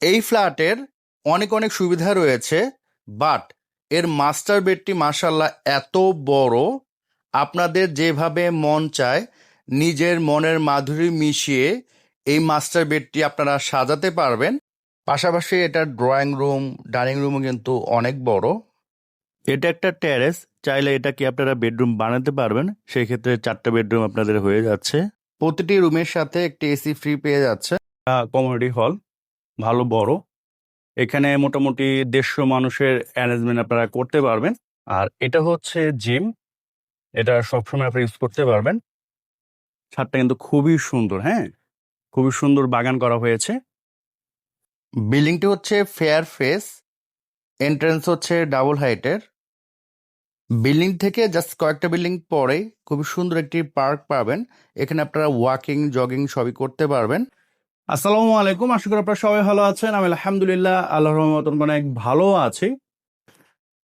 এই ফ্ল্যাটের অনেক অনেক সুবিধা রয়েছে, বাট এর মাস্টার বেডটি মাশাল্লাহ এত বড়, আপনাদের যেভাবে মন চায় নিজের মনের মাধুরী মিশিয়ে এই মাস্টার বেডটি আপনারা সাজাতে পারবেন। পাশাপাশি এটার ড্রয়িং রুম, ডাইনিং রুমও কিন্তু অনেক বড়। এটা একটা টেরেস, চাইলে এটাকে আপনারা বেডরুম বানাতে পারবেন, সেই ক্ষেত্রে 4টা বেডরুম আপনাদের হয়ে যাচ্ছে। প্রতিটি রুমের সাথে একটি এসি ফ্রি পেয়ে যাচ্ছে। কমিউনিটি হল ভালো বড়, এখানে মোটামুটি 150 মানুষের অ্যারেঞ্জমেন্ট আপনারা করতে পারবেন। আর এটা হচ্ছে জিম, এটা সবসময় আপনি ইউজ করতে পারবেন। ছাদটা কিন্তু খুবই সুন্দর, হ্যাঁ, খুবই সুন্দর বাগান করা হয়েছে। বিল্ডিংটি হচ্ছে ফেয়ার ফেস, এন্ট্রান্স হচ্ছে ডাবল হাইটের। বিল্ডিং থেকে জাস্ট কয়েকটা বিল্ডিং পরে খুবই সুন্দর একটি পার্ক পাবেন, এখানে আপনারা ওয়াকিং জগিং সবই করতে পারবেন। আসসালামু আলাইকুম, আশা করি আপনারা সবাই ভালো আছেন। আমি আলহামদুলিল্লাহ আল্লাহর রহমতে অনেক ভালো আছি।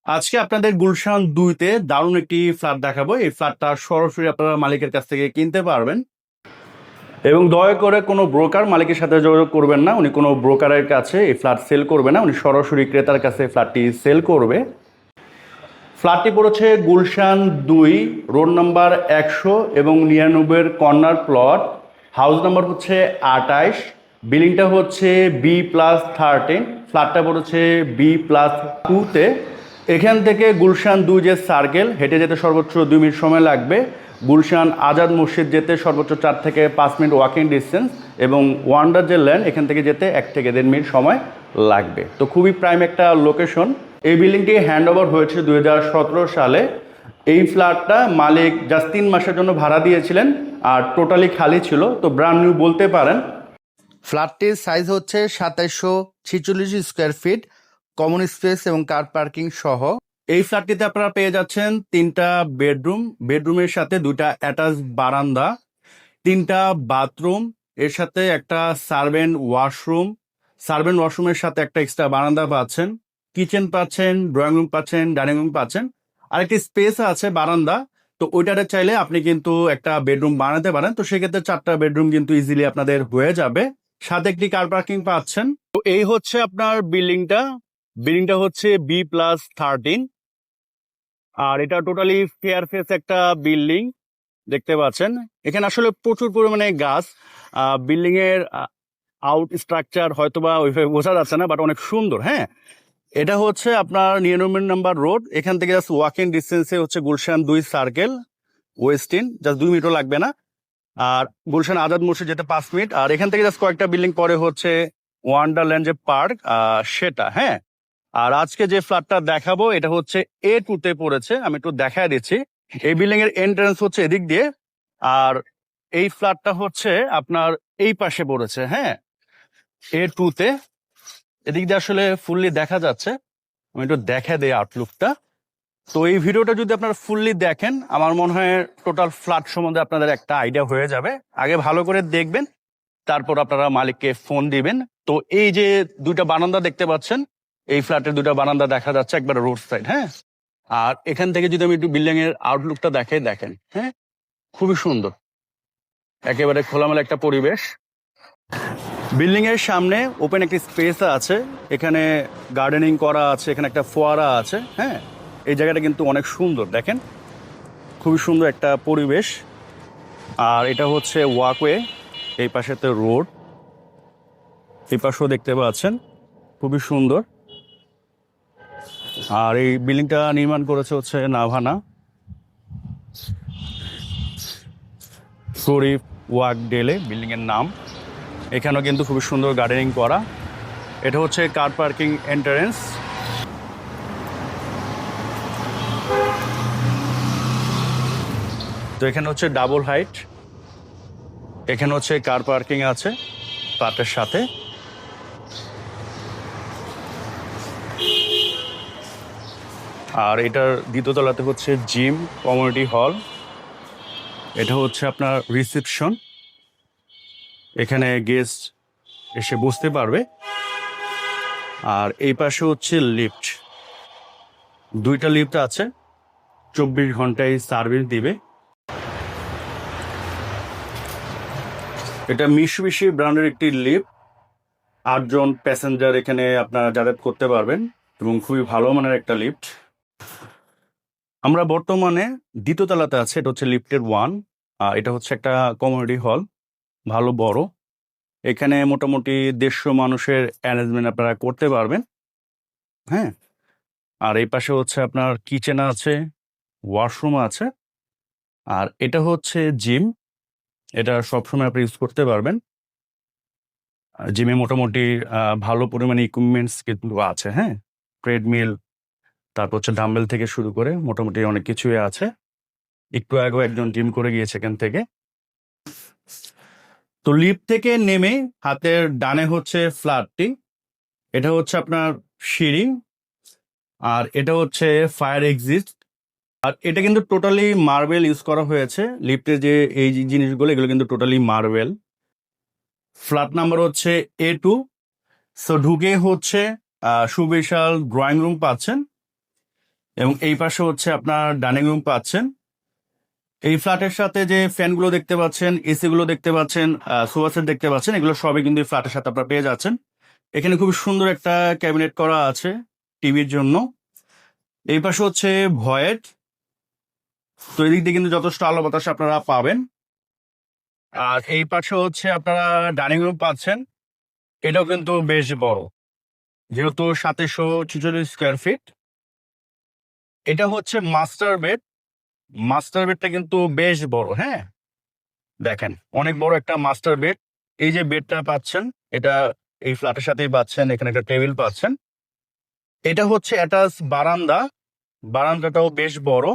আজকে আপনাদের গুলশান 2-তে দারুণ একটি ফ্ল্যাট দেখাবো। এই ফ্ল্যাটটা সরাসরি আপনারা মালিকের কাছ থেকে কিনতে পারবেন, এবং দয়া করে কোনো ব্রোকার মালিকের সাথে যোগাযোগ করবেন না। উনি কোনো ব্রোকারের কাছে এই ফ্ল্যাট সেল করবে না, উনি সরাসরি ক্রেতার কাছে ফ্ল্যাটটি সেল করবে। ফ্ল্যাটটি পড়েছে গুলশান 2, রোড নাম্বার 100 এবং 99 কর্নার প্লট, হাউস নাম্বার হচ্ছে 28, বিল্ডিংটা হচ্ছে B+13, ফ্ল্যাটটা পড়েছে B+2-তে। এখান থেকে গুলশান 2 যে সার্কেল হেঁটে যেতে সর্বোচ্চ 2 মিনিট সময় লাগবে। গুলশান আজাদ মসজিদ যেতে সর্বোচ্চ 4 থেকে 5 মিনিট ওয়াকিং ডিস্টেন্স, এবং ওয়ান্ডার যে ল্যান্ড এখান থেকে যেতে 1 থেকে 1.5 মিনিট সময় লাগবে। তো খুবই প্রাইম একটা লোকেশন। এই বিল্ডিংটি হ্যান্ড ওভার হয়েছে 2017 সালে। এই ফ্ল্যাটটা মালিক জাস্ট 3 মাসের জন্য ভাড়া দিয়েছিলেন, আর টোটালি খালি ছিল, তো ব্র্যান্ড নিউ বলতে পারেন। ফ্ল্যাটটির সাইজ হচ্ছে 2746 স্কোয়ার ফিট, কমন স্পেস এবং কার পার্কিং সহ। এই ফ্ল্যাটটিতে আপনারা পেয়ে যাচ্ছেন 3টা বেডরুম, বেডরুমের সাথে 2টা অ্যাটাচ বারান্দা, 3টা বাথরুম, এর সাথে একটা সার্ভেন্ট ওয়াশরুম, সার্ভেন্ট ওয়াশরুমের সাথে একটা এক্সট্রা বারান্দা পাচ্ছেন, কিচেন পাচ্ছেন, ড্রয়িং রুম পাচ্ছেন, ডাইনিং রুম পাচ্ছেন, আরেকটি স্পেস আছে বারান্দা। তো ওইটাতে চাইলে আপনি কিন্তু একটা বেডরুম বানাতে পারেন, তো সেক্ষেত্রে 4টা বেডরুম কিন্তু ইজিলি আপনাদের হয়ে যাবে, সাথে একটি কার পার্কিং পাচ্ছেন। তো এই হচ্ছে আপনার বিল্ডিংটা। বিল্ডিংটা হচ্ছে B+13, আর এটা টোটালি ফেয়ার ফেস একটা বিল্ডিং দেখতে পাচ্ছেন। এখানে আসলে প্রচুর পরিমাণে গাছ, বিল্ডিং এর আউট স্ট্রাকচার হয়তোবা ওইভাবে বোঝা যাচ্ছে না, বাট অনেক সুন্দর। হ্যাঁ, এটা হচ্ছে আপনার 99 নাম্বার রোড, এখান থেকে জাস্ট ওয়াকিং ডিস্টেন্সে হচ্ছে গুলশান 2 সার্কেল ওয়েস্টিন, জাস্ট 2 মিনিটও লাগবে না। আর গুলশান আজাদ মসজিদ যেতে 5 মিনিট, আর এখান থেকে জাস্ট কয়েকটা বিল্ডিং পরে হচ্ছে ওয়ান্ডারল্যান্ড যে পার্ক, সেটা। হ্যাঁ, আর আজকে যে ফ্ল্যাটটা দেখাবো এটা হচ্ছে A2-তে পড়েছে, আমি একটু দেখায় দিচ্ছি। এই বিল্ডিং এর এন্ট্রান্স হচ্ছে এদিক দিয়ে, আর এই ফ্ল্যাটটা হচ্ছে আপনার এই পাশে পড়েছে। হ্যাঁ, A2-তে এদিক দিয়ে আসলে ফুললি দেখা যাচ্ছে, আমি একটু দেখা দেই আউটলুকটা। তো এই ভিডিওটা যদি আপনারা ফুললি দেখেন, আমার মনে হয় টোটাল ফ্ল্যাট সম্বন্ধে আপনাদের একটা আইডিয়া হয়ে যাবে। আগে ভালো করে দেখবেন, তারপর আপনারা মালিককে ফোন দিবেন। তো এই যে 2টা বারান্দা দেখতে পাচ্ছেন, এই ফ্ল্যাটের 2টা বারান্দা দেখা যাচ্ছে একবার রোড সাইড। হ্যাঁ, আর এখান থেকে যদি আমি একটু বিল্ডিং এর আউটলুকটা দেখেন, হ্যাঁ, খুবই সুন্দর, একেবারে খোলামেলা একটা পরিবেশ। বিল্ডিং এর সামনে ওপেন একটি স্পেস আছে, এখানে গার্ডেনিং করা আছে, এখানে একটা ফোয়ারা আছে। হ্যাঁ, এই জায়গাটা কিন্তু অনেক সুন্দর, দেখেন খুবই সুন্দর একটা পরিবেশ। আর এটা হচ্ছে ওয়াকওয়ে, এই পাশেতে রোড, এই পাশেও দেখতে পাচ্ছেন, খুবই সুন্দর। আর এই বিল্ডিংটা নির্মাণ করেছে হচ্ছে নাভানা শরীফ ওয়াক ডেলে বিল্ডিং এর নাম। এখানেও কিন্তু খুবই সুন্দর গার্ডেনিং করা। এটা হচ্ছে কার পার্কিং এন্ট্রান্স। তো এখানে হচ্ছে ডাবল হাইট, এখানে হচ্ছে কার পার্কিং আছে ফ্ল্যাটের সাথে। আর এটার দ্বিতীয় তলাতে হচ্ছে জিম, কমিউনিটি হল, এটা হচ্ছে আপনার রিসেপশন, এখানে গেস্ট এসে বসতে পারবে। আর এই পাশে হচ্ছে লিফট, 2টা লিফট আছে, 24 ঘন্টায় সার্ভিস দিবে। এটা মিশুবিশি ব্র্যান্ডের একটি লিফট, 8 জন প্যাসেঞ্জার এখানে আপনারা যাতায়াত করতে পারবেন এবং খুবই ভালো মানের একটা লিফট। আমরা বর্তমানে দ্বিতীয় তলাতে আছে, এটা হচ্ছে লিফটের 1। এটা হচ্ছে একটা কমিউনিটি হল, ভালো বড়। এখানে মোটামুটি 150 মানুষের অ্যারেঞ্জমেন্ট আপনারা করতে পারবেন। হ্যাঁ, আর এই পাশে হচ্ছে আপনার কিচেন আছে, ওয়াশরুম আছে, আর এটা হচ্ছে জিম। এটা সবসময় আপনি ইউজ করতে পারবেন। জিমে মোটামুটি ভালো পরিমাণে ইকুইপমেন্টস কিন্তু আছে। হ্যাঁ, ট্রেডমিল, তারপর হচ্ছে ডাম্বেল থেকে শুরু করে মোটামুটি অনেক কিছুই আছে। একটু আগেও একজন জিম করে গিয়েছে এখান থেকে। তো লিফট থেকে নেমে হাতের ডানে হচ্ছে ফ্ল্যাটটি, এটা হচ্ছে আপনার সিঁড়ি, আর এটা হচ্ছে ফায়ার এক্সিট। আর এটা কিন্তু টোটালি মার্বেল ইউজ করা হয়েছে। লিফটের যে এই যে জিনিসগুলো, এগুলো কিন্তু টোটালি মার্বেল। ফ্ল্যাট নাম্বার হচ্ছে A2। সো ঢুকে হচ্ছে সুবিশাল ড্রয়িং রুম পাচ্ছেন, এবং এই পাশে হচ্ছে আপনার ডাইনিং রুম পাচ্ছেন। এই ফ্ল্যাটের সাথে যে ফ্যানগুলো দেখতে পাচ্ছেন, এসি গুলো দেখতে পাচ্ছেন, সোফা সেট দেখতে পাচ্ছেন, এগুলো সবই কিন্তু এই ফ্ল্যাটের সাথে আপনারা পেয়ে যাচ্ছেন। এখানে খুব সুন্দর একটা ক্যাবিনেট করা আছে টিভির জন্য। এই পাশে হচ্ছে ভয়েড। তো এদিক দিয়ে কিন্তু যথেষ্ট আলো বাতাস আপনারা পাবেন। আর এই পাশে হচ্ছে আপনারা ডাইনিং রুম পাচ্ছেন, এটাও কিন্তু বেশ বড়, যেহেতু 2746 স্কোয়ার ফিট। এটা হচ্ছে মাস্টার বেড। মাস্টার বেডটা কিন্তু বেশ বড়। হ্যাঁ, দেখেন অনেক বড় একটা মাস্টার বেড। এই যে বেডটা পাচ্ছেন, এটা এই ফ্ল্যাটের সাথেই পাচ্ছেন। এখানে একটা টেবিল পাচ্ছেন। এটা হচ্ছে অ্যাটাচ বারান্দা। বারান্দাটাও বেশ বড়।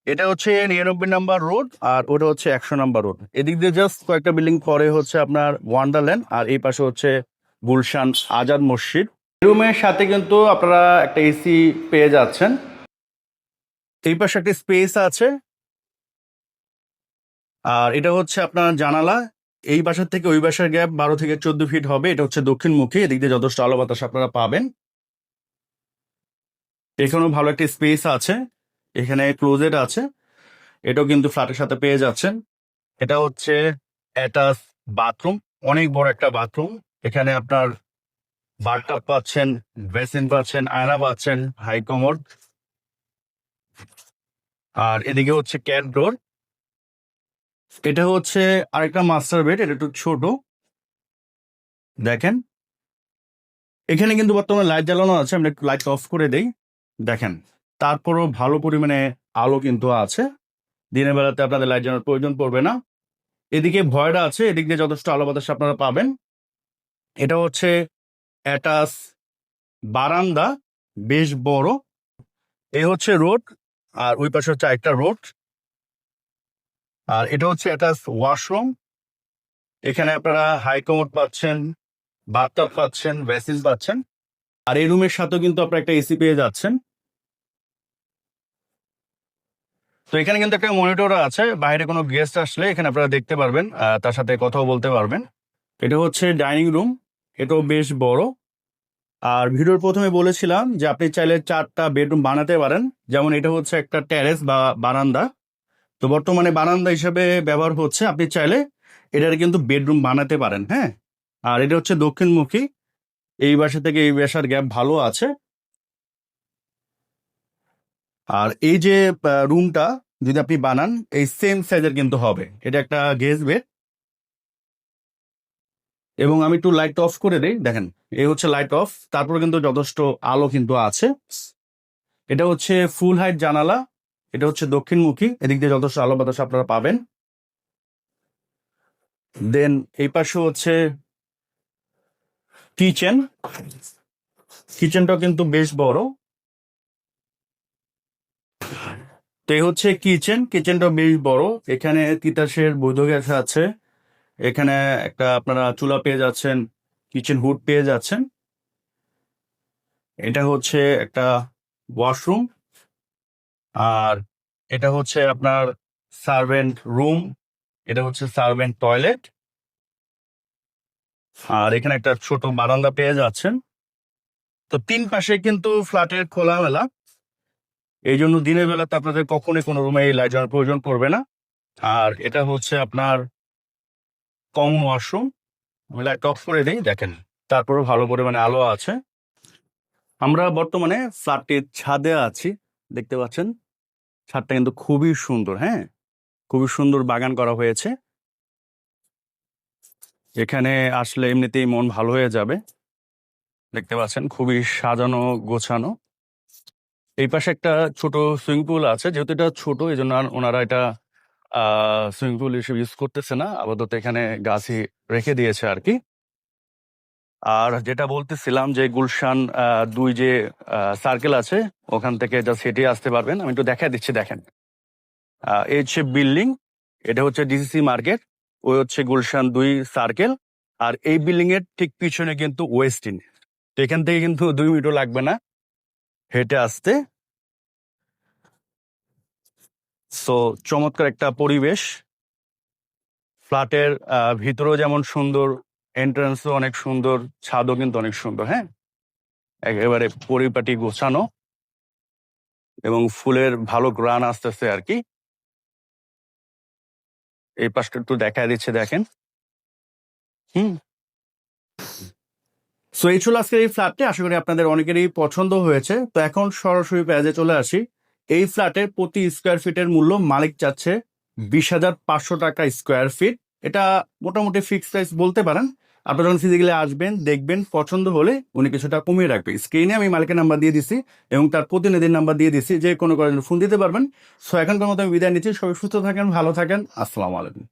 এটা হচ্ছে 99 নম্বর রোড, আর ওটা হচ্ছে 100 নম্বর রোড। এদিক দিয়ে জাস্ট কয়েকটা বিল্ডিং পরে হচ্ছে আপনার ওয়ান্ডারল্যান্ড, আর এই পাশে হচ্ছে গুলশান আজাদ মসজিদ। রুমের সাথে কিন্তু আপনারা একটা এসি পেয়ে যাচ্ছেন। এই পাশে একটা স্পেস আছে, আর এটা হচ্ছে আপনার জানালা। এই বাসার থেকে ওই বাসার গ্যাপ 12 থেকে 14 ফিট হবে। এটা হচ্ছে দক্ষিণমুখী, এদিক দিয়ে যথেষ্ট আলো বাতাস আপনারা পাবেন। এখানেও ভালো একটা স্পেস আছে, এখানে ক্লোজেট আছে, এটাও কিন্তু ফ্ল্যাটের সাথে পেয়ে যাচ্ছেন। এটা হচ্ছে অ্যাটাচ বাথরুম, অনেক বড় একটা বাথরুম। এখানে আপনার বাথটাব পাচ্ছেন, বেসিন পাচ্ছেন, আয়না পাচ্ছেন, হাই কমোড, আর এদিকে হচ্ছে ক্যাট ডোর। এটা হচ্ছে আরেকটা মাস্টার বেড, এটা একটু ছোট। দেখেন এখানে কিন্তু বর্তমানে লাইট জ্বালানো আছে, আমরা একটু লাইট অফ করে দেই। দেখেন তারপরও ভালো পরিমাণে আলো কিন্তু আছে। দিনের বেলাতে আপনাদের লাইট জ্বালানোর প্রয়োজন পড়বে না। এদিকে ভয়টা আছে, এদিক দিয়ে যথেষ্ট আলো বাতাস আপনারা পাবেন। এটা হচ্ছে অ্যাটাচ বারান্দা, বেশ বড়। এই হচ্ছে রোড, আর ওই পাশে হচ্ছে একটা রোড। আর এটা হচ্ছে অ্যাটাচ ওয়াশরুম। এখানে আপনারা হাই কমোড পাচ্ছেন, বাথটাব পাচ্ছেন, বেসিন পাচ্ছেন, আর এই রুমের সাথেও কিন্তু আপনারা একটা এসি পেয়ে যাচ্ছেন। তো এখানে কিন্তু একটা মনিটর আছে, বাইরে কোনো গেস্ট আসলে এখানে আপনারা দেখতে পারবেন, তার সাথে কথাও বলতে পারবেন। এটা হচ্ছে ডাইনিং রুম, এটাও বেশ বড়। আর ভিডিওর প্রথমে বলেছিলাম যে আপনি চাইলে 4টা বেডরুম বানাতে পারেন, যেমন এটা হচ্ছে একটা টেরেস বা বারান্দা। তো বর্তমানে বারান্দা হিসেবে ব্যবহার হচ্ছে, আপনি চাইলে এটার কিন্তু বেডরুম বানাতে পারেন। হ্যাঁ, আর এটা হচ্ছে দক্ষিণমুখী, এই বাসা থেকে এই বাসার গ্যাপ ভালো আছে। আর এই যে রুমটা যদি আপনি বানান, এই সেম সাইজের কিন্তু হবে। এটা একটা গেস্ট বেড, এবং আমি একটু লাইট অফ করে দেই। দেখেন এই হচ্ছে লাইট অফ, তারপরে কিন্তু যথেষ্ট আলো কিন্তু আছে। এটা হচ্ছে ফুল হাইট জানালা, এটা হচ্ছে দক্ষিণমুখী, এদিক দিয়ে যথেষ্ট আলো বাতাস আপনারা পাবেন। দেন এই পাশে হচ্ছে কিচেন। কিচেনটাও কিন্তু বেশ বড়। তো এই হচ্ছে কিচেন, কিচেনটাও বেশ বড়। এখানে তিতাসের বৈধ গ্যাস আছে। এখানে একটা আপনারা চুলা পেয়ে যাচ্ছেন, কিচেন হুড পেয়ে যাচ্ছেন। এটা হচ্ছে একটা ওয়াশরুম, আর এটা হচ্ছে আপনার সার্ভেন্ট রুম, এটা হচ্ছে সার্ভেন্ট টয়লেট। আর এখানে একটা ছোট বারান্দা পেয়ে যাচ্ছেন। তো 3 পাশে কিন্তু ফ্ল্যাটের খোলামেলা, এই জন্য দিনের বেলাতে আপনাদের কখনোই কোনো রুমে লাইট জ্বালানোর প্রয়োজন পড়বে না। আর এটা হচ্ছে আপনার কমন ওয়াশরুম, আমি লাইট অফ করে দিই। দেখেন তারপরেও ভালো পরিমাণে আলো আছে। আমরা বর্তমানে ফ্ল্যাটটির ছাদে আছি, দেখতে পাচ্ছেন ছাদটা কিন্তু খুবই সুন্দর। হ্যাঁ, খুবই সুন্দর বাগান করা হয়েছে। এখানে আসলে এমনিতেই মন ভালো হয়ে যাবে। দেখতে পাচ্ছেন খুবই সাজানো গোছানো। এই পাশে একটা ছোট সুইমিং পুল আছে, যেহেতু এটা ছোট এই জন্য ওনারা এটা সুইমিং পুল হিসেবে ইউজ করতেছে না, আপাতত এখানে গাছই রেখে দিয়েছে আর কি। আর যেটা বলতেছিলাম যে গুলশান 2 যে সার্কেল আছে ওখান থেকে জাস্ট হেঁটে আসতে পারবেন। আমি একটু দেখা দিচ্ছি, দেখেন এই হচ্ছে বিল্ডিং, এটা হচ্ছে ডিসিসি মার্কেট, ওই হচ্ছে গুলশান 2 সার্কেল। আর এই বিল্ডিং এর ঠিক পিছনে কিন্তু ওয়েস্টিন। এখান থেকে কিন্তু 2 মিনিটও লাগবে না হেঁটে আসতে। সো চমৎকার একটা পরিবেশ। ফ্ল্যাটের ভিতরেও যেমন সুন্দর, এন্ট্রান্সও অনেক সুন্দর, ছাদও কিন্তু অনেক সুন্দর। হ্যাঁ, একেবারে পরিপাটি গোছানো এবং ফুলের ভালো গ্রান আসতেছে আর কি। এই পাশটা একটু দেখা দিচ্ছে, দেখেন। হুম। সো এই ছিল আজকের এই ফ্ল্যাটটি, আশা করি আপনাদের অনেকেরই পছন্দ হয়েছে। তো এখন সরাসরি পেজে চলে আসি। এই ফ্ল্যাটের প্রতি স্কোয়ার ফিটের মূল্য মালিক চাচ্ছে 20,500 টাকা স্কোয়ার ফিট। এটা মোটামুটি ফিক্সড প্রাইস বলতে পারেন। আপনারা যখন ফিজিক্যালি আসবেন, দেখবেন, পছন্দ হলে উনি কিছুটা কমিয়ে রাখবে। স্ক্রিনে আমি মালিকের নাম্বার দিয়ে দিছি এবং তার প্রতিনিধির নাম্বার দিয়ে দিছি, যে কোনো করার জন্য ফোন দিতে পারবেন। সো এখনকার মতো আমি বিদায় নিচ্ছি। সবাই সুস্থ থাকেন, ভালো থাকেন। আসসালামু আলাইকুম।